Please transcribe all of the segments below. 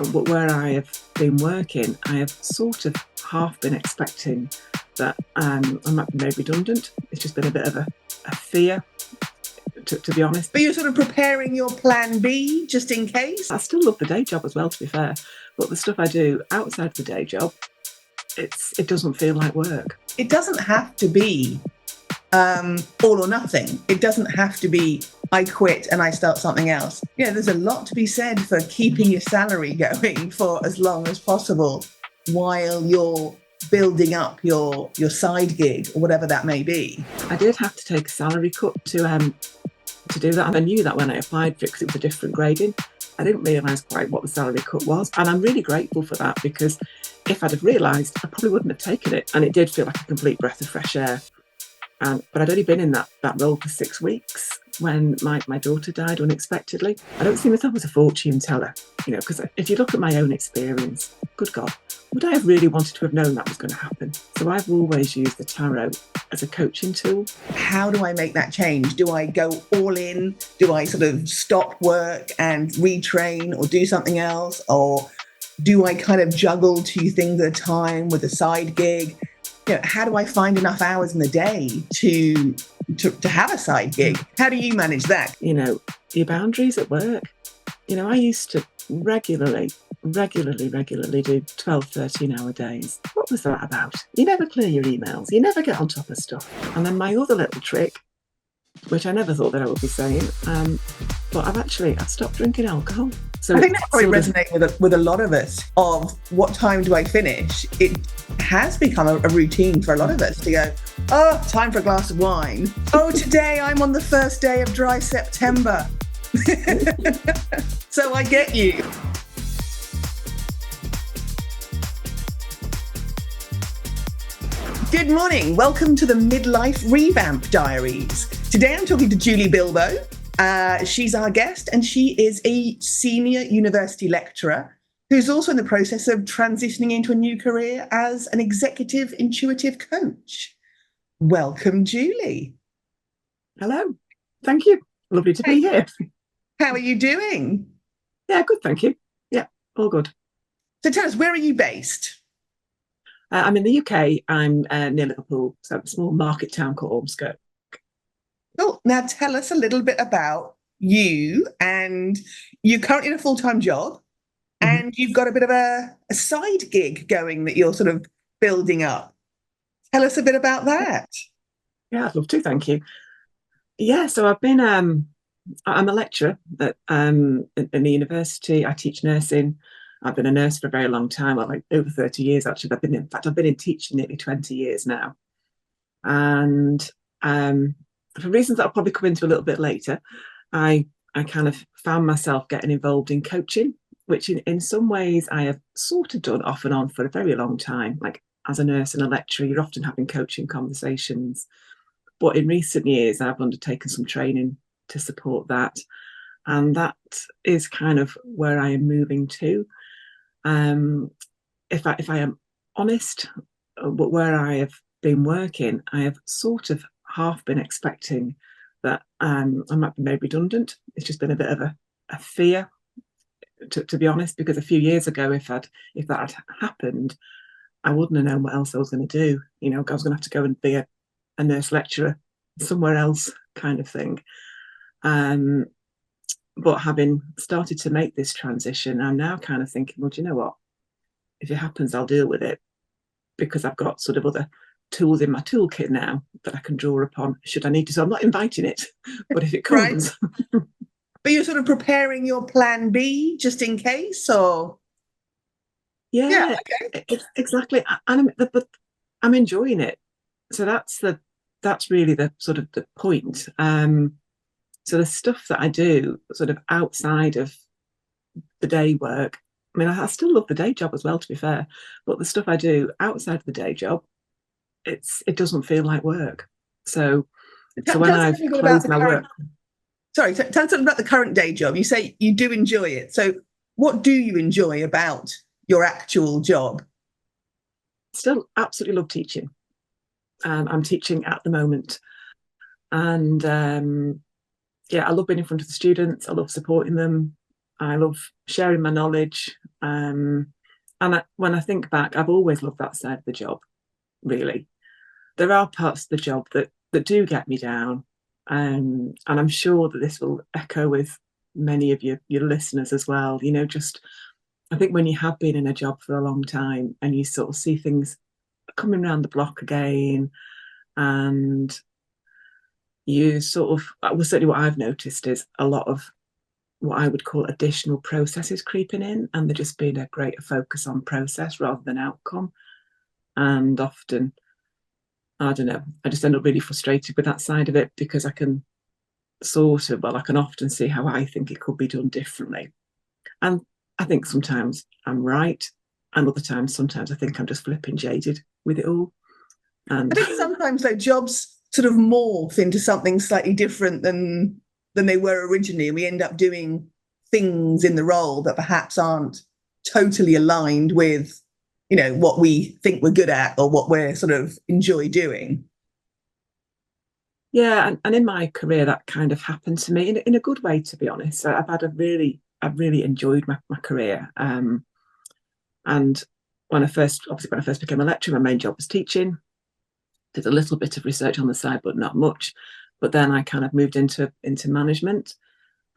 where I have been working, I have sort of half been expecting that I might be made redundant. It's just been a bit of a fear, to be honest. But you're sort of preparing your plan B just in case? I still love the day job as well, to be fair. But the stuff I do outside the day job, it doesn't feel like work. It doesn't have to be all or nothing. It doesn't have to be I quit and I start something else. Yeah, there's a lot to be said for keeping your salary going for as long as possible while you're building up your side gig or whatever that may be. I did have to take a salary cut to do that, and I knew that when I applied for it because it was a different grading. I didn't realise quite what the salary cut was, and I'm really grateful for that, because if I'd have realised, I probably wouldn't have taken it, and it did feel like a complete breath of fresh air. But I'd only been in that role for 6 weeks when my daughter died unexpectedly. I don't see myself as a fortune teller, because if you look at my own experience, good God, would I have really wanted to have known that was going to happen? So I've always used the tarot as a coaching tool. How do I make that change? Do I go all in? Do I sort of stop work and retrain or do something else? Or do I kind of juggle 2 things at a time with a side gig? How do I find enough hours in the day to have a side gig? How do you manage that? Your boundaries at work. I used to regularly do 12, 13-hour days. What was that about? You never clear your emails. You never get on top of stuff. And then my other little trick, which I never thought that I would be saying, but I've stopped drinking alcohol. So I think that probably resonates with a lot of us, of what time do I finish? It has become a routine for a lot of us to go, oh, time for a glass of wine. Oh, today I'm on the first day of dry September. So I get you. Good morning. Welcome to the Midlife Revamp Diaries. Today I'm talking to Julie Bilboe. She's our guest, and she is a senior university lecturer who's also in the process of transitioning into a new career as an executive intuitive coach. Welcome, Julie. Hello. Thank you. Lovely to be here. How are you doing? Yeah, good, thank you. Yeah, all good. So tell us, where are you based? I'm in the UK. I'm near Liverpool, so a small market town called Ormskirk. Cool. Now tell us a little bit about you. And you're currently in a full-time job, and you've got a bit of a side gig going that you're sort of building up. Tell us a bit about that. Yeah, I'd love to, thank you. Yeah, so I've been, I'm a lecturer in the university. I teach nursing. I've been a nurse for a very long time, like over 30 years actually. I've been in teaching nearly 20 years now. And for reasons that I'll probably come into a little bit later, I kind of found myself getting involved in coaching, which in some ways I have sort of done off and on for a very long time. Like as a nurse and a lecturer, you're often having coaching conversations. But in recent years, I've undertaken some training to support that. And that is kind of where I am moving to. If I am honest, where I have been working, I have sort of half been expecting that I might be made redundant. It's just been a bit of a fear, to be honest, because a few years ago, if that had happened, I wouldn't have known what else I was going to do. I was going to have to go and be a nurse lecturer somewhere else, kind of thing. But having started to make this transition, I'm now kind of thinking, well, do you know what? If it happens, I'll deal with it, because I've got sort of other tools in my toolkit now that I can draw upon should I need to. So I'm not inviting it, but if it comes. Right. But you're sort of preparing your plan B just in case, or? Yeah, okay. Exactly. But I'm enjoying it. So that's really the sort of the point. So the stuff that I do sort of outside of the day work, I mean, I still love the day job as well, to be fair, but the stuff I do outside of the day job, it doesn't feel like work. So when I've closed my work. Sorry, tell us something about the current day job. You say you do enjoy it. So what do you enjoy about your actual job? Still absolutely love teaching. I'm teaching at the moment. And I love being in front of the students. I love supporting them. I love sharing my knowledge. And when I think back, I've always loved that side of the job, really. There are parts of the job that do get me down. And I'm sure that this will echo with many of your listeners as well. Just I think when you have been in a job for a long time and you sort of see things coming around the block again, and you sort of, well, certainly what I've noticed is a lot of what I would call additional processes creeping in, and there just being a greater focus on process rather than outcome. And often, I don't know, I just end up really frustrated with that side of it, because I can I can often see how I think it could be done differently. And I think sometimes I'm right, and other times, sometimes I think I'm just flipping jaded with it all. I And think sometimes though jobs sort of morph into something slightly different than they were originally, and we end up doing things in the role that perhaps aren't totally aligned with, what we think we're good at or what we're sort of enjoy doing. yeah, and in my career that kind of happened to me in a good way, to be honest. I've really enjoyed my career. And when I first became a lecturer, my main job was teaching. Did a little bit of research on the side, but not much. But then I kind of moved into management,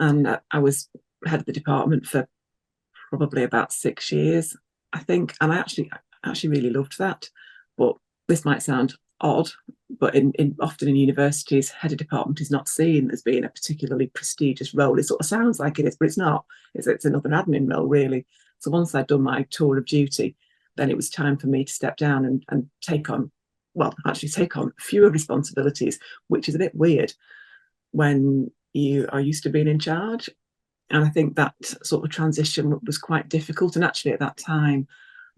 and I was head of the department for probably about 6 years, I think. And I actually really loved that. But this might sound odd, but often in universities, head of department is not seen as being a particularly prestigious role. It sort of sounds like it is, but it's not. It's another admin role, really. So once I'd done my tour of duty, then it was time for me to step down and take on, well, actually take on fewer responsibilities, which is a bit weird when you are used to being in charge. And I think that sort of transition was quite difficult. And actually, at that time,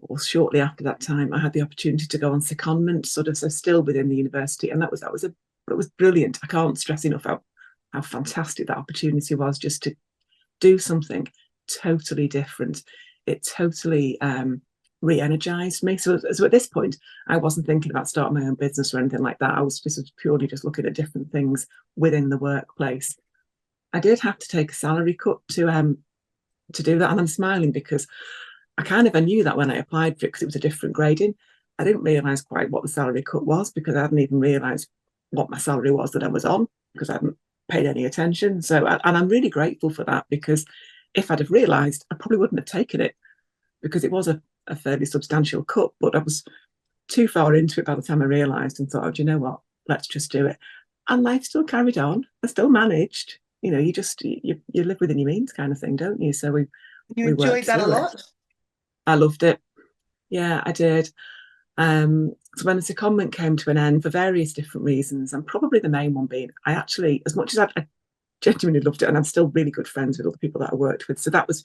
or shortly after that time, I had the opportunity to go on secondment, sort of, so still within the university, and that was brilliant. I can't stress enough how fantastic that opportunity was, just to do something totally different. It totally re-energized me. So at this point, I wasn't thinking about starting my own business or anything like that. This was purely just looking at different things within the workplace. I did have to take a salary cut to do that, and I'm smiling because I knew that when I applied for it, because it was a different grading. I didn't realise quite what the salary cut was, because I hadn't even realised what my salary was that I was on, because I hadn't paid any attention. And I'm really grateful for that, because if I'd have realised, I probably wouldn't have taken it, because it was a fairly substantial cut. But I was too far into it by the time I realised, and thought, oh, do you know what? Let's just do it. And life still carried on. I still managed. You live within your means, kind of thing, don't you? So You we enjoyed worked that a through lot? it. I loved it. Yeah, I did. So when the secondment came to an end for various different reasons, and probably the main one being, I actually, as much as I genuinely loved it, and I'm still really good friends with all the people that I worked with. So that was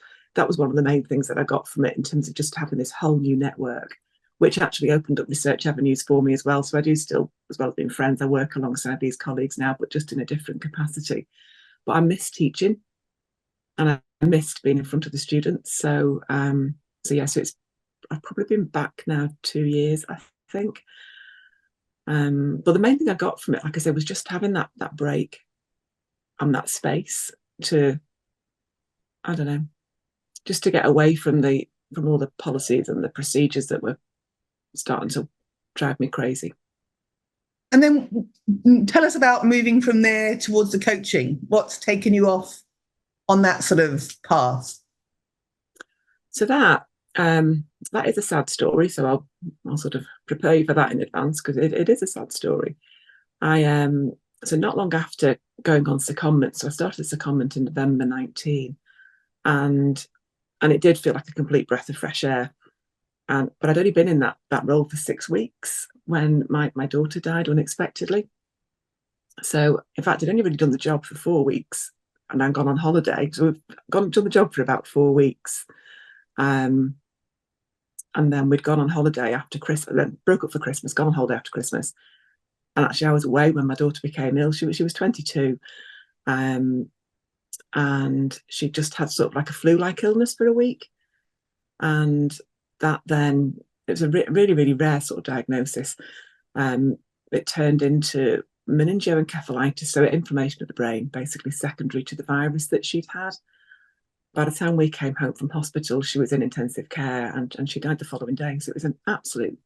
one of the main things that I got from it, in terms of just having this whole new network, which actually opened up research avenues for me as well. So I do still, as well as being friends, I work alongside these colleagues now, but just in a different capacity. But I missed teaching, and I missed being in front of the students. So I've probably been back now 2 years, I think. But the main thing I got from it, like I said, was just having that break and that space to, I don't know, just to get away from all the policies and the procedures that were starting to drive me crazy. And then tell us about moving from there towards the coaching. What's taken you off on that sort of path? So that is a sad story. So I'll sort of prepare you for that in advance, because it is a sad story. So not long after going on secondment, so I started secondment in November 19, and it did feel like a complete breath of fresh air. But I'd only been in that role for 6 weeks when my daughter died unexpectedly. So in fact, I'd only really done the job for 4 weeks, and I'd gone on holiday. So we've done the job for about 4 weeks. And then we'd gone on holiday after Christmas, then broke up for Christmas, gone on holiday after Christmas. And actually, I was away when my daughter became ill. She was 22, and she just had sort of like a flu-like illness for a week. And that then, it was a really, really rare sort of diagnosis. It turned into meningoencephalitis, so inflammation of the brain, basically secondary to the virus that she'd had. by the time we came home from hospital, she was in intensive care, and she died the following day. So it was an absolute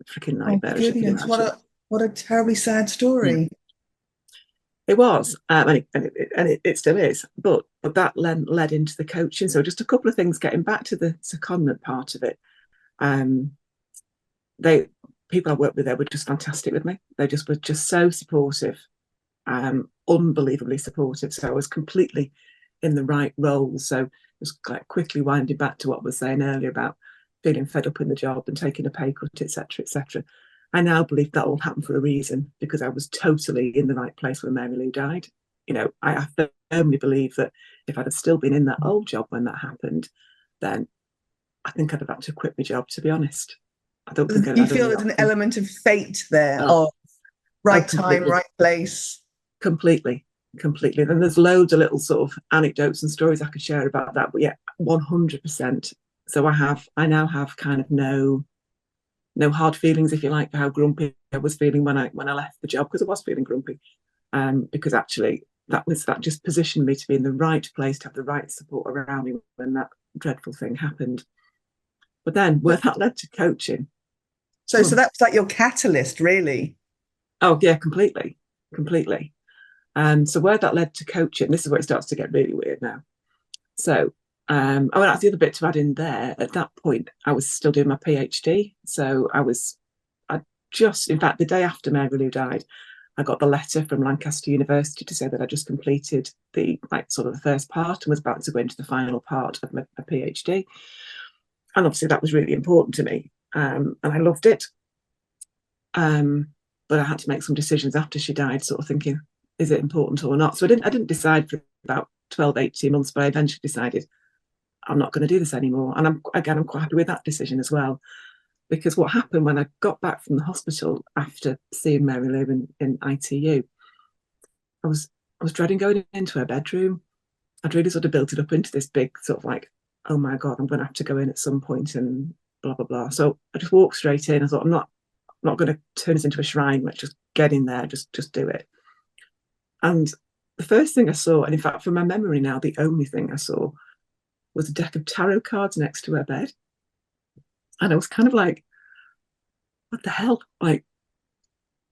freaking Oh nightmare, as you can goodness, imagine. what a terribly sad Mm. story. It was, and it still is. But that led into the coaching. So just a couple of things. Getting back to the secondment part of it, they people I worked with there were just fantastic with me. They just were just so supportive, unbelievably supportive. So I was completely in the right role. So just like quickly winding back to what I was saying earlier about feeling fed up in the job and taking a pay cut, etc., etc. I now believe that all happened for a reason, because I was totally in the right place when Mary Lou died. I firmly believe that if I'd have still been in that old job when that happened, then I think I'd have had to quit my job, to be honest. I don't think I'd You had feel any there's an option. element of fate there, Oh, of right time, completely. right place. Completely. Then there's loads of little sort of anecdotes and stories I could share about that, but yeah, 100%. So I now have kind of no hard feelings, if you like, for how grumpy I was feeling when I left the job, because I was feeling grumpy. Because actually that just positioned me to be in the right place, to have the right support around me when that dreadful thing happened. But then where that led to coaching. So that was like your catalyst, really. Oh yeah, completely. So where that led to coaching, this is where it starts to get really weird now. So that's the other bit to add in there. At that point, I was still doing my PhD. So in fact, the day after Mary Lou died, I got the letter from Lancaster University to say that I just completed the first part and was about to go into the final part of my PhD. And obviously that was really important to me. And I loved it. But I had to make some decisions after she died, sort of thinking, is it important or not? So I didn't decide for about 12, 18 months, but I eventually decided I'm not going to do this anymore. And I'm quite happy with that decision as well. Because what happened when I got back from the hospital after seeing Mary Lou in ITU, I was dreading going into her bedroom. I'd really sort of built it up into this big sort of like, oh my God, I'm going to have to go in at some point and blah, blah, blah. So I just walked straight in. I thought, I'm not going to turn this into a shrine. Let's just get in there, just do it. And the first thing I saw, and in fact, from my memory now, the only thing I saw was a deck of tarot cards next to her bed. And I was kind of like, what the hell? Like,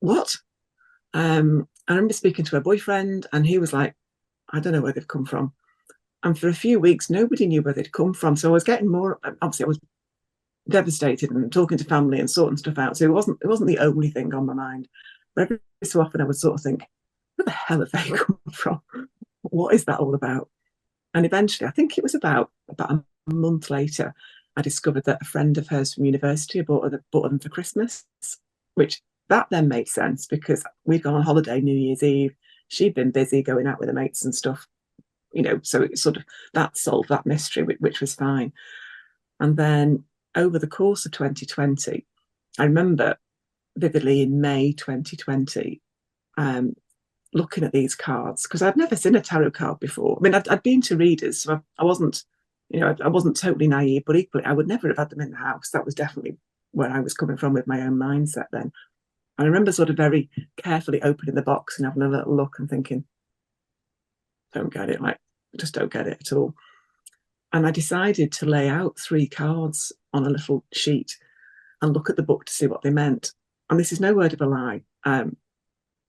what? I remember speaking to her boyfriend, and he was like, I don't know where they've come from. And for a few weeks, nobody knew where they'd come from. So I was getting more, obviously, I was devastated and talking to family and sorting stuff out. So it wasn't the only thing on my mind. But every so often I would sort of think, where the hell have they come from? What is that all about? And eventually, I think it was about a month later, I discovered that a friend of hers from university bought them for Christmas, which that then made sense because we'd gone on holiday New Year's Eve. She'd been busy going out with her mates and stuff, so it sort of that solved that mystery, which was fine. And then over the course of 2020, I remember vividly in May 2020, looking at these cards because I'd never seen a tarot card before. I mean, I'd been to readers, so I wasn't, I wasn't totally naive, but equally, I would never have had them in the house. That was definitely where I was coming from with my own mindset then. And I remember sort of very carefully opening the box and having a little look and thinking, don't get it, like, just don't get it at all. And I decided to lay out 3 cards on a little sheet and look at the book to see what they meant. And this is no word of a lie.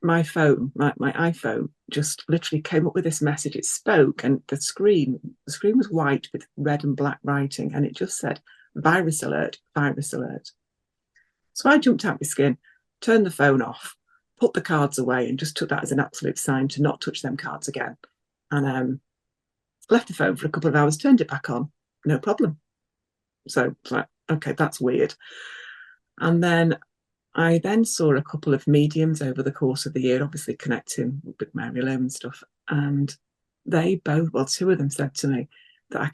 My phone, my iPhone, just literally came up with this message. It spoke, and the screen was white with red and black writing, and it just said, "Virus alert, virus alert." So I jumped out my skin, turned the phone off, put the cards away, and just took that as an absolute sign to not touch them cards again. And left the phone for a couple of hours, turned it back on, no problem. So it's like, okay, that's weird. And then I then saw a couple of mediums over the course of the year, obviously connecting with Mary Lou and stuff. And they both, well, 2 of them said to me that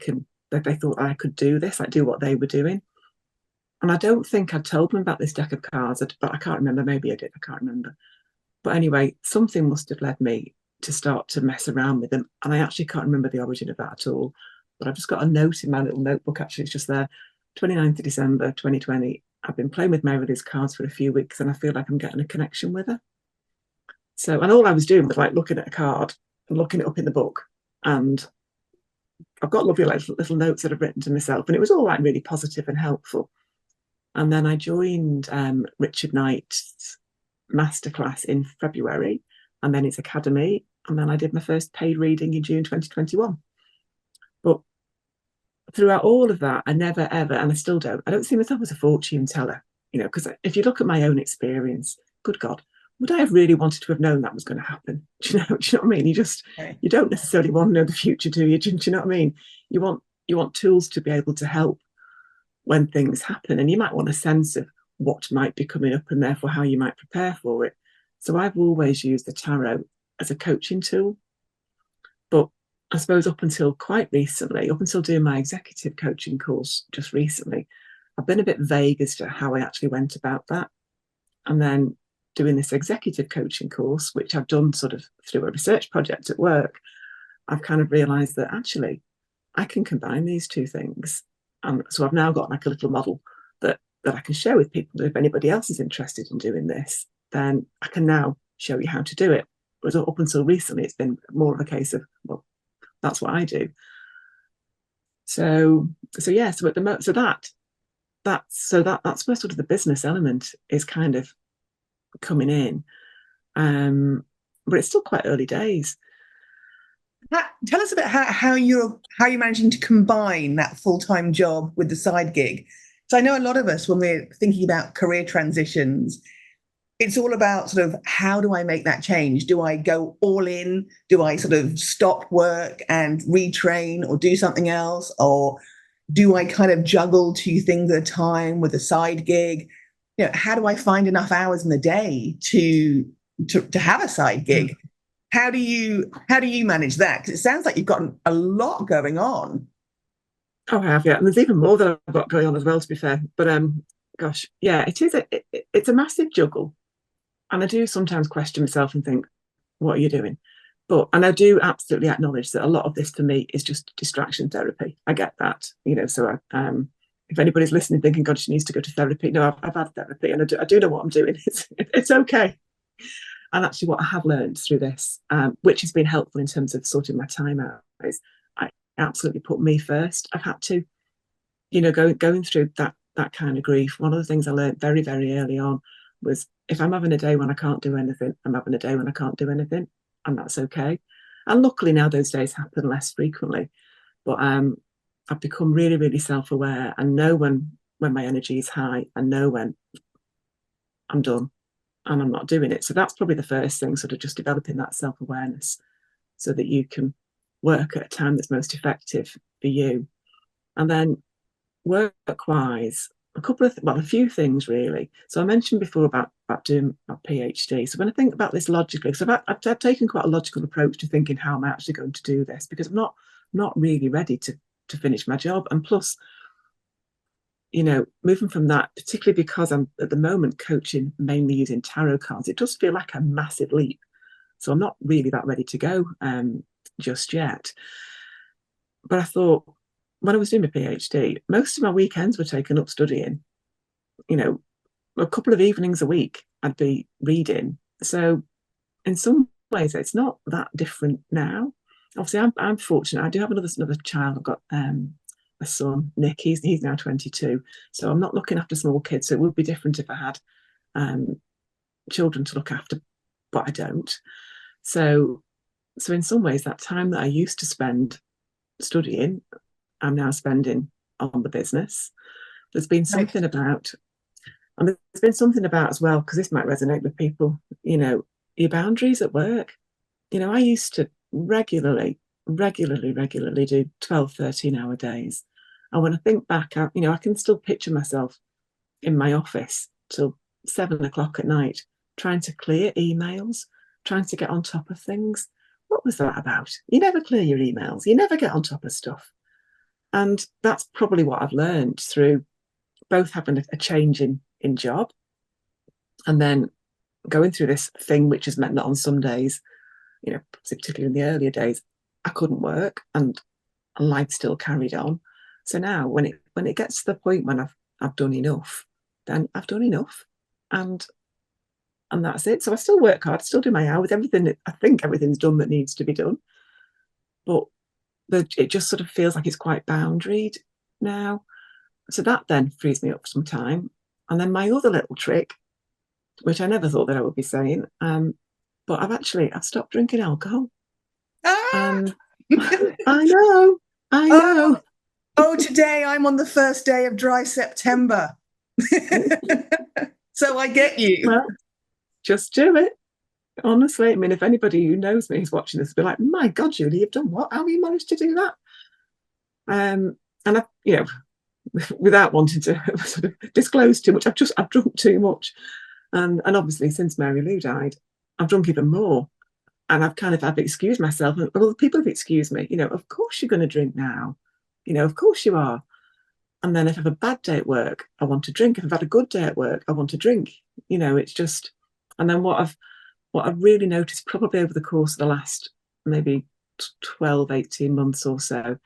they thought I could do this, like do what they were doing. And I don't think I'd told them about this deck of cards, but I can't remember. Maybe I did. I can't remember. But anyway, something must have led me to start to mess around with them. And I actually can't remember the origin of that at all. But I've just got a note in my little notebook. Actually, it's just there. 29th of December, 2020. I've been playing with Mary Lou's cards for a few weeks and I feel like I'm getting a connection with her. So, and all I was doing was like looking at a card and looking it up in the book and I've got lovely little notes that I've written to myself, and it was all like really positive and helpful. And then I joined Richard Knight's masterclass in February, and then his academy, and then I did my first paid reading in June 2021. But throughout all of that, I never ever, and I still don't, I don't see myself as a fortune teller, because if you look at my own experience, good God, would I have really wanted to have known that was going to happen? Do you know what I mean? You don't necessarily want to know the future, do you? Do you know what I mean? You want tools to be able to help when things happen, and you might want a sense of what might be coming up and therefore how you might prepare for it. So I've always used the tarot as a coaching tool. But I suppose up until quite recently, up until doing my executive coaching course just recently, I've been a bit vague as to how I actually went about that. And then doing this executive coaching course, which I've done sort of through a research project at work, I've kind of realised that actually I can combine these two things. And so I've now got like a little model that I can share with people. If anybody else is interested in doing this, then I can now show you how to do it. Whereas up until recently, it's been more of a case of, well, that's what I do. So yeah. So at the moment, that's where sort of the business element is kind of coming in. But it's still quite early days. Tell us about how you're managing to combine that full-time job with the side gig. So I know a lot of us, when we're thinking about career transitions, it's all about sort of, how do I make that change? Do I go all in? Do I sort of stop work and retrain or do something else? Or do I kind of juggle two things at a time with a side gig? How do I find enough hours in the day to have a side gig? How do you manage that? Because it sounds like you've got a lot going on. Oh, I have, yeah. And there's even more that I've got going on as well, to be fair. But gosh, yeah, it is. It's a massive juggle. And I do sometimes question myself and think, what are you doing? And I do absolutely acknowledge that a lot of this for me is just distraction therapy. I get that, so if anybody's listening thinking, God, she needs to go to therapy. No, I've had therapy, and I do know what I'm doing. It's okay. And actually what I have learned through this, which has been helpful in terms of sorting my time out, is I absolutely put me first. I've had to, going through that kind of grief. One of the things I learned very, very early on was, if I'm having a day when I can't do anything, I'm having a day when I can't do anything, and that's okay. And luckily now those days happen less frequently. But I've become really, really self-aware and know when my energy is high, and know when I'm done and I'm not doing it. So that's probably the first thing, sort of just developing that self-awareness so that you can work at a time that's most effective for you. And then work-wise, a few things really. So I mentioned before about doing my PhD. So when I think about this logically, so I've taken quite a logical approach to thinking, how am I actually going to do this? Because I'm not really ready to finish my job. And plus, moving from that, particularly because I'm at the moment coaching mainly using tarot cards, it does feel like a massive leap. So I'm not really that ready to go just yet. But I thought, when I was doing my PhD, most of my weekends were taken up studying. A couple of evenings a week I'd be reading. So in some ways, it's not that different now. Obviously, I'm fortunate. I do have another child. I've got a son, Nick. He's now 22. So I'm not looking after small kids. So it would be different if I had children to look after, but I don't. So in some ways, that time that I used to spend studying, I'm now spending on the business. There's been something about, and there's been something about as well, because this might resonate with people, your boundaries at work. I used to regularly do 12, 13-hour days. And when I think back, I can still picture myself in my office till 7 o'clock at night, trying to clear emails, trying to get on top of things. What was that about? You never clear your emails. You never get on top of stuff. And that's probably what I've learned through both having a change in job, and then going through this thing, which has meant that on some days, particularly in the earlier days, I couldn't work and life still carried on. So now when it gets to the point when I've done enough, then I've done enough, and that's it. So I still work hard, still do my hours, everything. I think everything's done that needs to be done. But it just sort of feels like it's quite boundaried now. So that then frees me up for some time. And then my other little trick, which I never thought that I would be saying, but I've stopped drinking alcohol. Ah! I know, I know. Oh, today I'm on the first day of dry September. So I get you. Well, just do it. Honestly, I mean, if anybody who knows me is watching this, will be like, "My God, Julie, you've done what? How have you managed to do that?" And without wanting to sort of disclose too much, I've drunk too much, and obviously since Mary Lou died, I've drunk even more, and I've excused myself. Well, people have excused me. Of course you're going to drink now. Of course you are. And then if I have a bad day at work, I want to drink. If I've had a good day at work, I want to drink. It's just, and then what I've really noticed probably over the course of the last maybe 12, 18 months or so,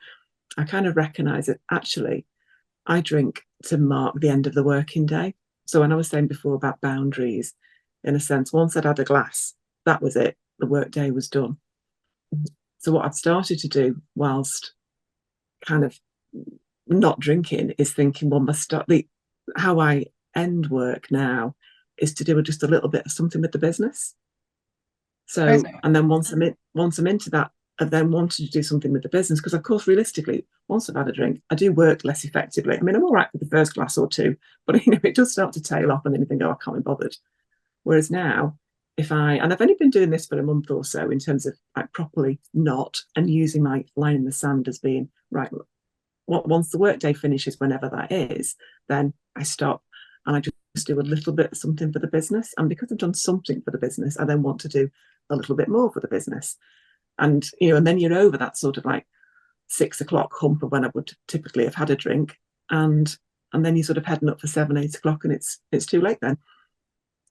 I kind of recognize that actually I drink to mark the end of the working day. So when I was saying before about boundaries, in a sense, once I'd had a glass, that was it. The work day was done. So what I've started to do whilst kind of not drinking is thinking, well, how I end work now is to do just a little bit of something with the business. So, and then once I'm into that, I then wanted to do something with the business because, of course, realistically, once I've had a drink, I do work less effectively. I mean, I'm all right with the first glass or two, but it does start to tail off, and then you think, oh, I can't be bothered. Whereas now, and I've only been doing this for a month or so in terms of like properly not and using my line in the sand as being right. Once the workday finishes, whenever that is, then I stop and I just do a little bit of something for the business. And because I've done something for the business, I then want to do a little bit more for the business. And and then you're over that sort of like 6 o'clock hump of when I would typically have had a drink, and then you're sort of heading up for 7, 8 o'clock, and it's too late then.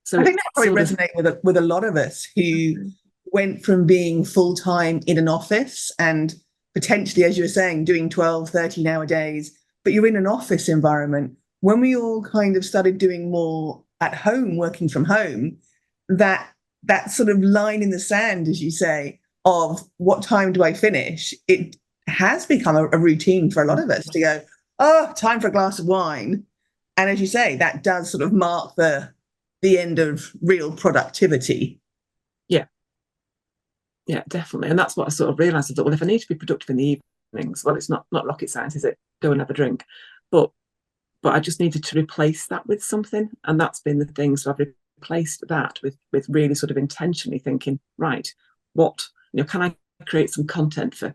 So I think that probably resonates with a lot of us who went from being full time in an office and potentially, as you were saying, doing 12, 13-hour days, but you're in an office environment. When we all kind of started doing more at home, working from home, that sort of line in the sand, as you say, of what time do I finish, it has become a routine for a lot of us to go, oh, time for a glass of wine. And as you say, that does sort of mark the end of real productivity. Yeah, definitely. And that's what I sort of realised. I thought, well, if I need to be productive in the evenings, well, it's not rocket science, is it? Go and have a drink. But I just needed to replace that with something. And that's been the thing. So I've replaced that with really sort of intentionally thinking, right, can I create some content for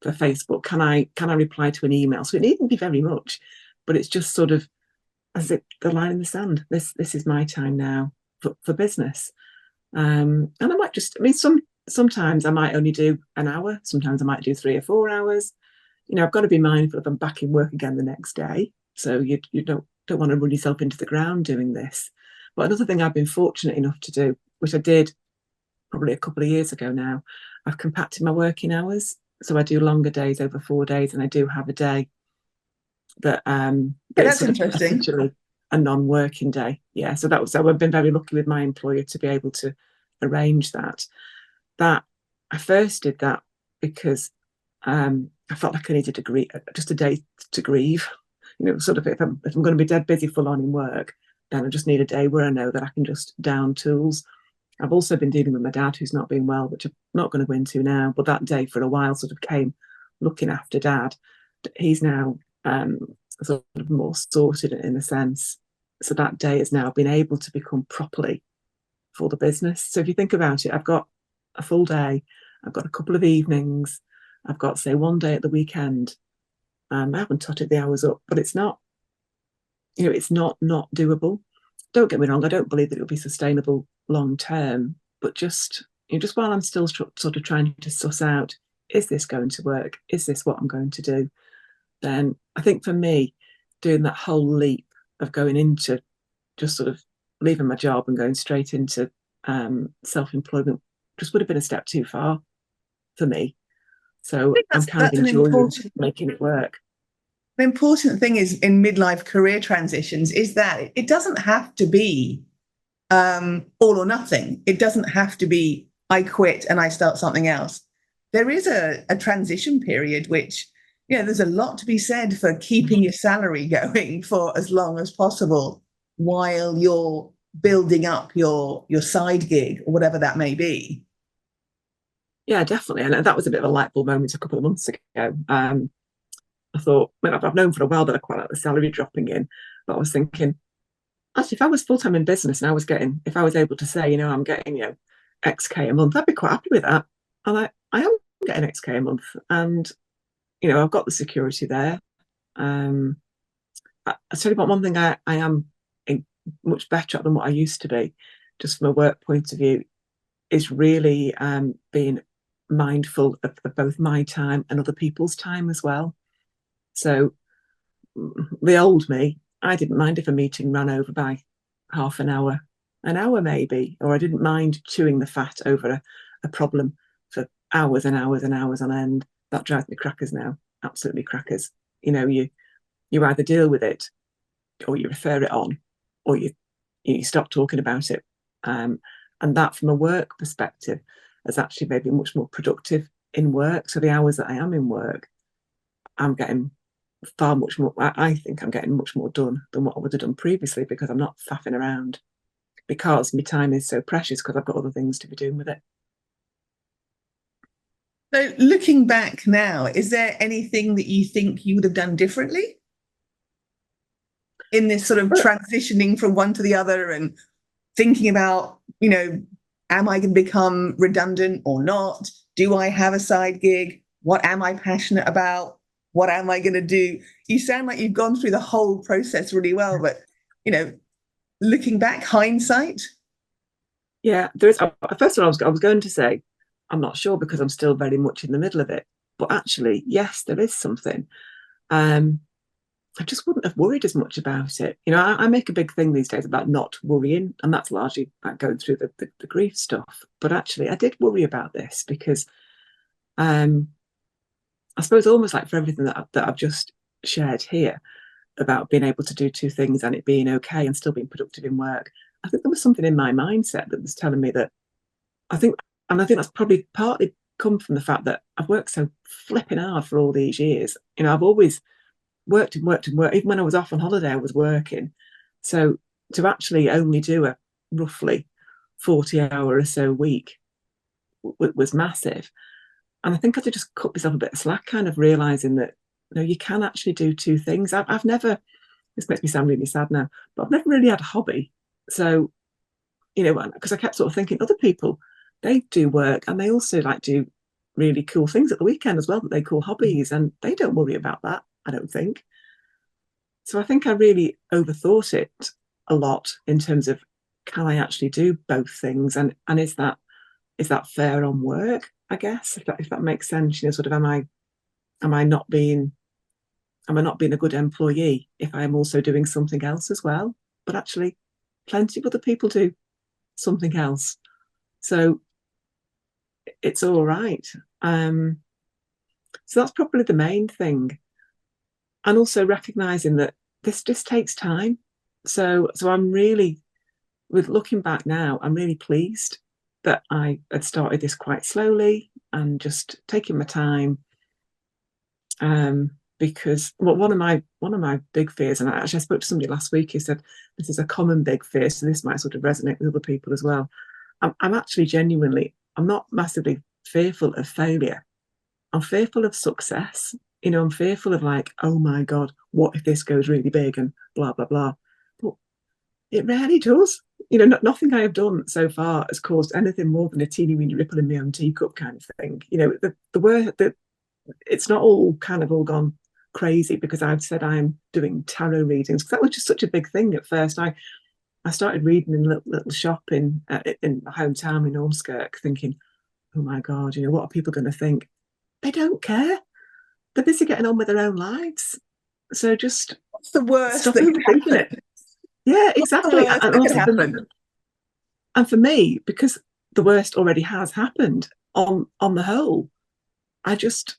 Facebook? Can I reply to an email? So it needn't be very much, but it's just sort of the line in the sand. This is my time now for business. And I might sometimes I might only do an hour. Sometimes I might do 3 or 4 hours. I've got to be mindful if I'm back in work again the next day. So you don't want to run yourself into the ground doing this. But another thing I've been fortunate enough to do, which I did probably a couple of years ago now, I've compacted my working hours. So I do longer days over 4 days, and I do have a day that that's interesting. Essentially a non-working day. Yeah. So I've been very lucky with my employer to be able to arrange that. That I first did that because I felt like I needed just a day to grieve. Sort of if I'm going to be dead busy full on in work, then I just need a day where I know that I can just down tools. I've also been dealing with my dad who's not been well, which I'm not going to go into now. But that day for a while sort of came looking after dad. He's now sort of more sorted in a sense. So that day has now been able to become properly for the business. So if you think about it, I've got a full day, I've got a couple of evenings, I've got, say, one day at the weekend. I haven't totted the hours up, but it's not doable. Don't get me wrong, I don't believe that it'll be sustainable long term, but just while I'm still sort of trying to suss out, is this going to work? Is this what I'm going to do? Then I think for me, doing that whole leap of going into just sort of leaving my job and going straight into self-employment just would have been a step too far for me. So I'm kind of enjoying making it work. The important thing is in midlife career transitions is that it doesn't have to be all or nothing. It doesn't have to be I quit and I start something else. there is a transition period, which, there's a lot to be said for keeping your salary going for as long as possible while you're building up your side gig or whatever that may be. Yeah, definitely. And that was a bit of a light bulb moment a couple of months ago. I thought, I've known for a while that I quite like the salary dropping in, but I was thinking, actually, if I was full time in business and if I was able to say, I'm getting, X K a month, I'd be quite happy with that. And I am getting X K a month, and I've got the security there. I tell you what, one thing I am much better at than what I used to be, just from a work point of view, is really being mindful of both my time and other people's time as well. So the old me, I didn't mind if a meeting ran over by half an hour maybe, or I didn't mind chewing the fat over a problem for hours and hours and hours on end. That drives me crackers now, absolutely crackers. You either deal with it, or you refer it on, or you stop talking about it. And that, from a work perspective, has actually made me much more productive in work. So the hours that I am in work, I'm getting far much more. I think I'm getting much more done than what I would have done previously, because I'm not faffing around, because my time is so precious, because I've got other things to be doing with it. So looking back now, is there anything that you think you would have done differently in this sort of transitioning from one to the other, and thinking about, am I going to become redundant or not? Do I have a side gig? What am I passionate about? What am I going to do? You sound like you've gone through the whole process really well, but, looking back, hindsight. Yeah, there is. First of all, I was going to say, I'm not sure, because I'm still very much in the middle of it. But actually, yes, there is something. I just wouldn't have worried as much about it. I make a big thing these days about not worrying, and that's largely about going through the grief stuff. But actually, I did worry about this, because I suppose almost like for everything that I've just shared here about being able to do two things and it being okay and still being productive in work, I think there was something in my mindset that was telling me that I think that's probably partly come from the fact that I've worked so flipping hard for all these years. I've always worked and worked and worked. Even when I was off on holiday, I was working. So to actually only do a roughly 40-hour or so week was massive. And I think I had to just cut myself a bit of slack, kind of realizing that you can actually do two things. I've never, this makes me sound really sad now, but I've never really had a hobby. So, because I kept sort of thinking other people, they do work and they also do really cool things at the weekend as well that they call hobbies, and they don't worry about that, I don't think. So I think I really overthought it a lot in terms of, can I actually do both things, and is that fair on work, I guess, if that makes sense. Sort of, am I not being a good employee if I'm also doing something else as well? But actually, plenty of other people do something else, so it's all right. So that's probably the main thing, and also recognizing that this just takes time. So I'm really, with looking back now, I'm really pleased that I had started this quite slowly and just taking my time. Because one of my big fears, and I spoke to somebody last week who said this is a common big fear, so this might sort of resonate with other people as well. I'm actually genuinely, I'm not massively fearful of failure. I'm fearful of success. I'm fearful of oh my God, what if this goes really big and blah, blah, blah. But it rarely does. Nothing I have done so far has caused anything more than a teeny weeny ripple in my own teacup kind of thing. The word that it's not all gone crazy because I've said I'm doing tarot readings, because that was just such a big thing at first. I started reading in a little shop in my hometown in Ormskirk, thinking, oh my God, what are people going to think? They don't care. They're busy getting on with their own lives. So just, what's the worst stop that could thinking happen? it. Yeah, exactly. What's the worst that could happen? And for me, because the worst already has happened on the whole, I just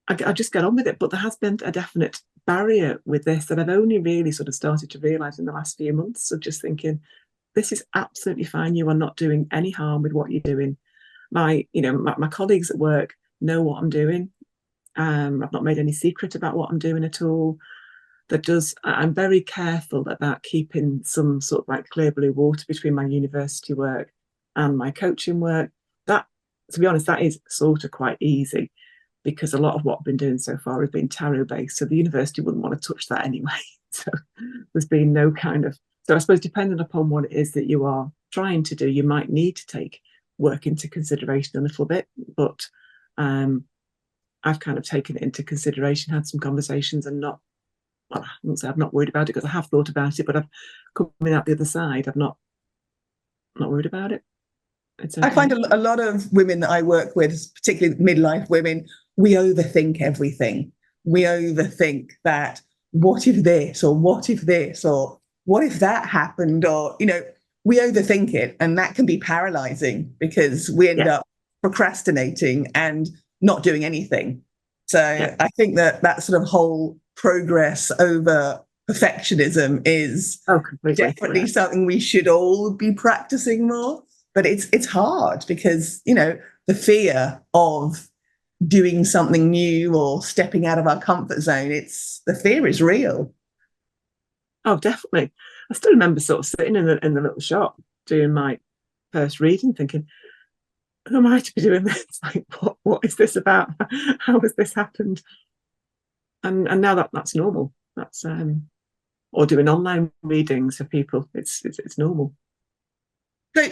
get on with it. But there has been a definite barrier with this that I've only really sort of started to realize in the last few months, of just thinking, this is absolutely fine. You are not doing any harm with what you're doing. My colleagues at work know what I'm doing. I've not made any secret about what I'm doing at all. I'm very careful about keeping some sort of like clear blue water between my university work and my coaching work. That, to be honest, that is sort of quite easy because a lot of what I've been doing so far has been tarot based. So the university wouldn't want to touch that anyway. So there's been no kind of, so I suppose depending upon what it is that you are trying to do, you might need to take work into consideration a little bit. But I've kind of taken it into consideration, had some conversations, and not, well, I wouldn't say I've not worried about it because I have thought about it, but I've coming out the other side, I've not worried about it. It's okay. I find a lot of women that I work with, particularly midlife women, we overthink everything. We overthink that, what if this, or what if this, or what if that happened, or, we overthink it, and that can be paralyzing because we end up procrastinating and not doing anything. So I think that sort of whole progress over perfectionism is definitely something we should all be practicing more. But it's hard because, the fear of doing something new or stepping out of our comfort zone, the fear is real. Oh, definitely. I still remember sort of sitting in the little shop doing my first reading, thinking, who am I to be doing this? Like, what is this about? How has this happened? And now that's normal. That's or doing online readings for people. It's normal.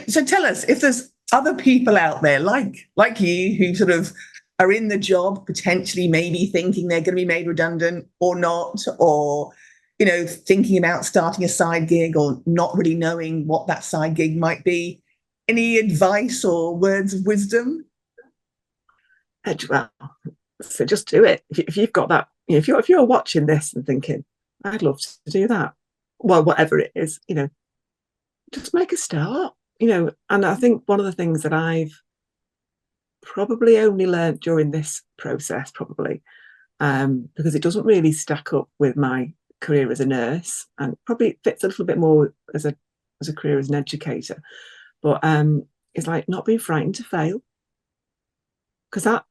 So tell us, if there's other people out there like you who sort of are in the job, potentially maybe thinking they're going to be made redundant or not, or thinking about starting a side gig or not really knowing what that side gig might be. Any advice or words of wisdom? Well, so just do it. If you've got that, if you're watching this and thinking, I'd love to do that, well, whatever it is, just make a start. And I think one of the things that I've probably only learned during this process, because it doesn't really stack up with my career as a nurse, and probably fits a little bit more as a career as an educator. But it's like not being frightened to fail, because I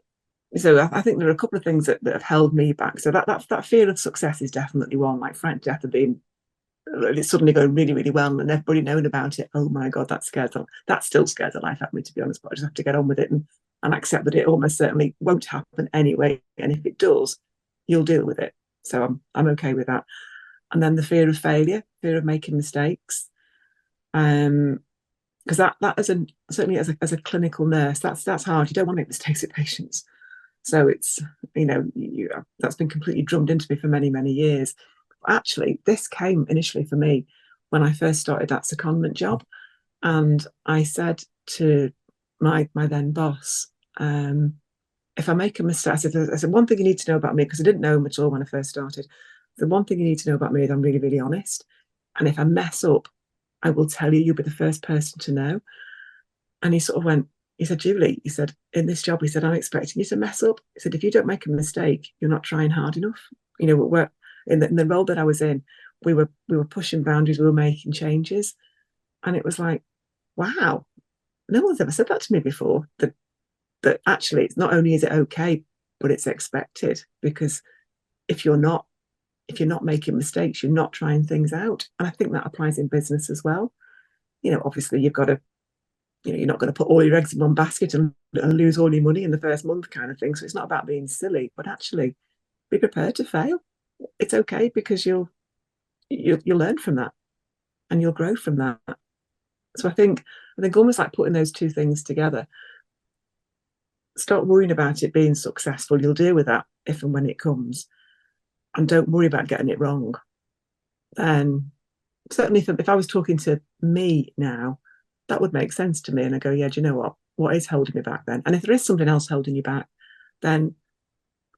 think there are a couple of things that have held me back. So that fear of success is definitely one. Like frightened to death of being it's suddenly going really, really well, and everybody knowing about it. Oh my God, that still scares the life out of me, to be honest. But I just have to get on with it and accept that it almost certainly won't happen anyway. And if it does, you'll deal with it. So I'm okay with that. And then the fear of failure, fear of making mistakes. Because that certainly as a clinical nurse, that's hard. You don't want to make mistakes with patients. So it's, that's been completely drummed into me for many, many years. Actually, this came initially for me when I first started that secondment job. And I said to my then boss, if I make a mistake, I said, one thing you need to know about me, because I didn't know him at all when I first started. The one thing you need to know about me is I'm really, really honest. And if I mess up, I will tell you, you'll be the first person to know. And he sort of went, he said, Julie, he said, in this job, he said, I'm expecting you to mess up. He said, if you don't make a mistake, you're not trying hard enough. We're in the role that I was in, we were pushing boundaries, we were making changes. And it was like, wow, no one's ever said that to me before. That actually, it's not only is it okay, but it's expected. Because if you're not making mistakes, you're not trying things out. And I think that applies in business as well. Obviously you've got to, you're not going to put all your eggs in one basket and lose all your money in the first month kind of thing. So it's not about being silly, but actually be prepared to fail. It's okay, because you'll learn from that and you'll grow from that. So I think almost like putting those two things together. Stop worrying about it being successful. You'll deal with that if and when it comes. And don't worry about getting it wrong. And certainly if I was talking to me now, that would make sense to me. And I go, yeah, do you know what? What is holding me back then? And if there is something else holding you back, then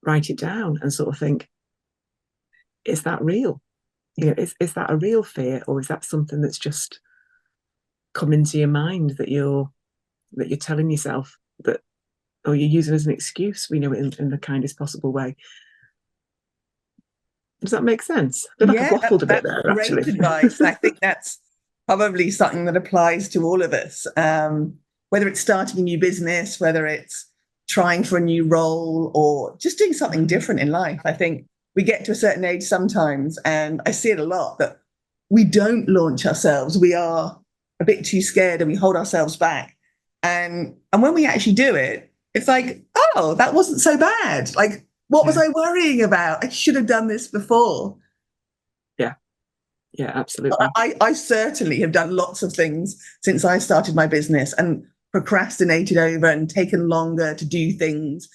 write it down and sort of think, is that real? Is that a real fear, or is that something that's just come into your mind that you're telling yourself that, or you're using as an excuse, in the kindest possible way? Does that make sense? I feel like I've waffled a bit there, great actually. Advice. I think that's probably something that applies to all of us. whether it's starting a new business, whether it's trying for a new role or just doing something different in life. I think we get to a certain age sometimes, and I see it a lot, that we don't launch ourselves. We are a bit too scared and we hold ourselves back. And when we actually do it, it's like, oh, that wasn't so bad. Like, what was I worrying about? I should have done this before. Yeah. Yeah, absolutely. I certainly have done lots of things since I started my business and procrastinated over and taken longer to do things.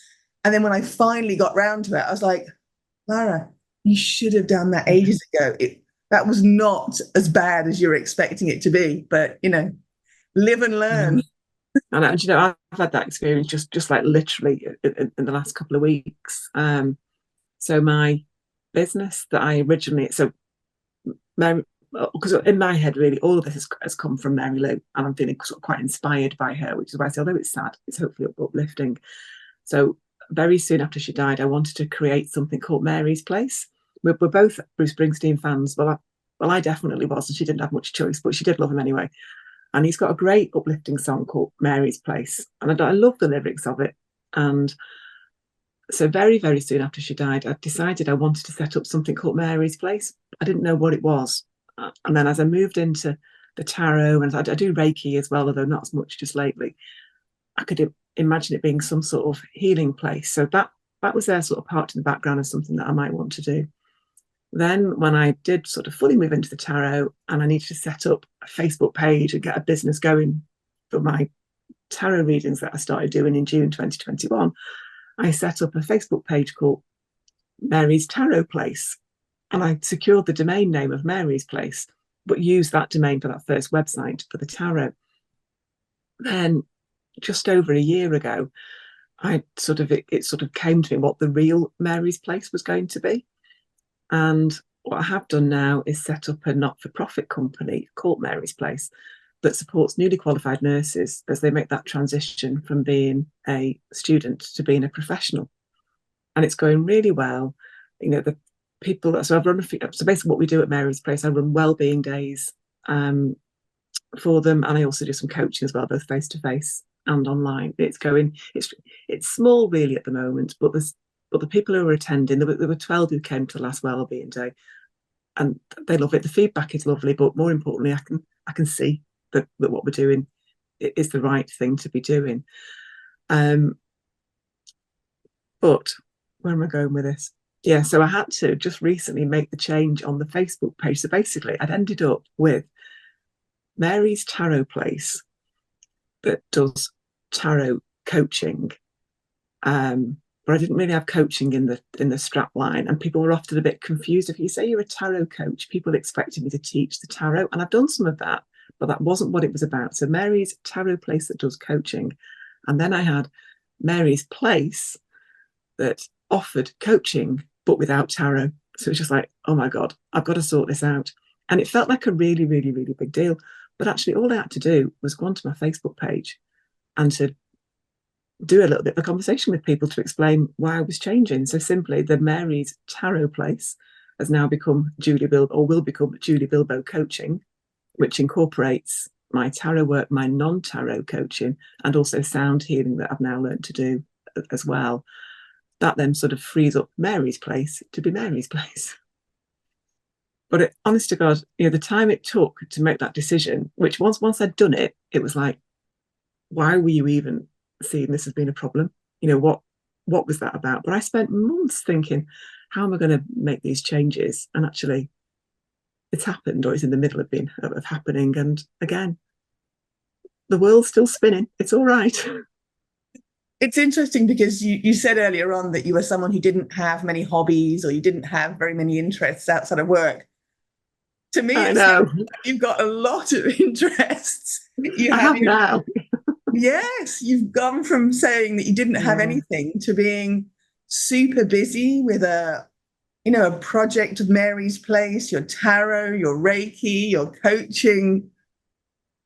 And then when I finally got round to it, I was like, Lara, you should have done that ages ago. That was not as bad as you're expecting it to be. But, live and learn. And I've had that experience just like literally in the last couple of weeks. So my business that I originally, because in my head, really, all of this has come from Mary Lou, and I'm feeling sort of quite inspired by her, which is why I say, although it's sad, it's hopefully uplifting. So very soon after she died, I wanted to create something called Mary's Place. We're both Bruce Springsteen fans. Well, I definitely was, and she didn't have much choice, but she did love him anyway. And he's got a great uplifting song called Mary's Place, and I love the lyrics of it. And so very, very soon after she died, I decided I wanted to set up something called Mary's Place. I didn't know what it was. And then as I moved into the tarot, and I do Reiki as well, although not as much just lately, I could imagine it being some sort of healing place. So that was there sort of part in the background of something that I might want to do. Then when I did sort of fully move into the tarot and I needed to set up a Facebook page and get a business going for my tarot readings that I started doing in June 2021, I set up a Facebook page called Mary's Tarot Place. And I secured the domain name of Mary's Place, but used that domain for that first website for the tarot. Then just over a year ago, it sort of came to me what the real Mary's Place was going to be. And what I have done now is set up a not-for-profit company called Mary's Place that supports newly qualified nurses as they make that transition from being a student to being a professional. And it's going really well. The people, so I've so basically what we do at Mary's Place, I run wellbeing days for them, and I also do some coaching as well, both face-to-face and online. It's small really at the moment, but the people who are attending, there were 12 who came to the last wellbeing day, and they love it. The feedback is lovely, but more importantly, I can see that what we're doing is the right thing to be doing. But where am I going with this? Yeah, so I had to just recently make the change on the Facebook page. So basically, I'd ended up with Mary's Tarot Place that does tarot coaching, but I didn't really have coaching in the strap line, and people were often a bit confused. If you say you're a tarot coach, people expected me to teach the tarot, and I've done some of that, but that wasn't what it was about. So Mary's Tarot Place that does coaching, and then I had Mary's Place that offered coaching but without tarot. So it's just like, oh my God, I've got to sort this out. And it felt like a really, really, really big deal. But actually, all I had to do was go onto my Facebook page and to do a little bit of a conversation with people to explain why I was changing. So simply, the Mary's Tarot Place has now become Julie Bilboe, or will become Julie Bilboe Coaching, which incorporates my tarot work, my non-tarot coaching, and also sound healing that I've now learned to do as well. That then sort of frees up Mary's Place to be Mary's Place. But honest to God, the time it took to make that decision, which once I'd done it, it was like, why were you even seeing this as being a problem? What was that about? But I spent months thinking, how am I going to make these changes? And actually, it's happened, or it's in the middle of happening. And again, the world's still spinning. It's all right. It's interesting because you said earlier on that you were someone who didn't have many hobbies, or you didn't have very many interests outside of work. To me, I know you've got a lot of interests. I have now. Yes, you've gone from saying that you didn't have anything to being super busy with a project of Mary's Place, your tarot, your Reiki, your coaching.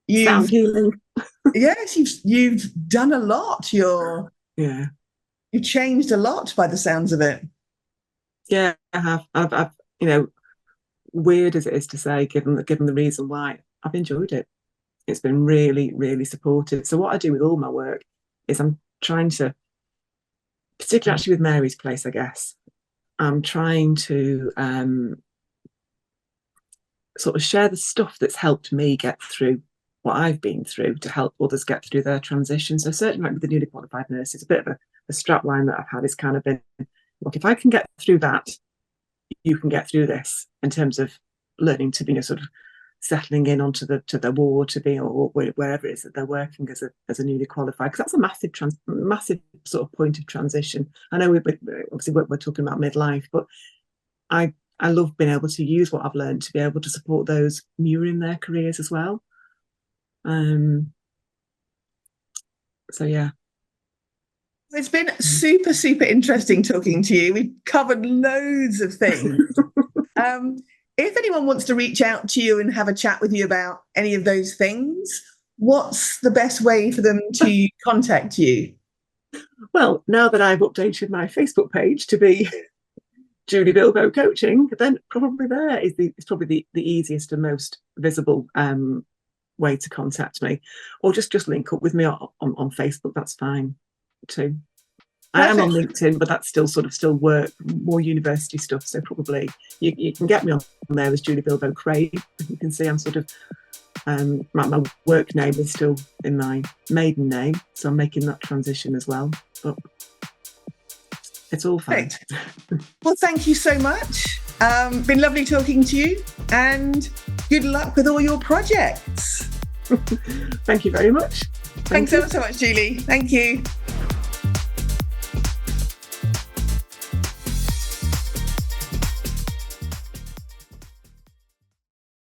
Sound healing. Yes, you've done a lot. You've changed a lot by the sounds of it. Yeah, I have. I've weird as it is to say, given the reason why, I've enjoyed it. It's been really, really supportive. So what I do with all my work is I'm trying to, particularly actually with Mary's Place, I guess, I'm trying to sort of share the stuff that's helped me get through what I've been through to help others get through their transition. So certainly like with the newly qualified nurses, a bit of a strap line that I've had is kind of been, look, if I can get through that, you can get through this, in terms of learning to be sort of settling in onto the ward, to be, or wherever it is that they're working as a newly qualified, because that's a massive sort of point of transition. I know obviously we're talking about midlife, but I love being able to use what I've learned to be able to support those newer in their careers as well. So yeah. It's been super, super interesting talking to you. We've covered loads of things. If anyone wants to reach out to you and have a chat with you about any of those things, what's the best way for them to contact you? Well, now that I've updated my Facebook page to be Julie Bilboe Coaching, then probably there is probably the easiest and most visible way to contact me, or just link up with me on Facebook. That's fine too. Perfect. I am on LinkedIn, but that's still work, more university stuff. So probably you can get me on there as Julie Bilboe Craig. You can see I'm sort of my work name is still in my maiden name, so I'm making that transition as well. But it's all fine. Well, thank you so much. Been lovely talking to you, and good luck with all your projects. Thank you very much. Thanks so much, Julie. Thank you.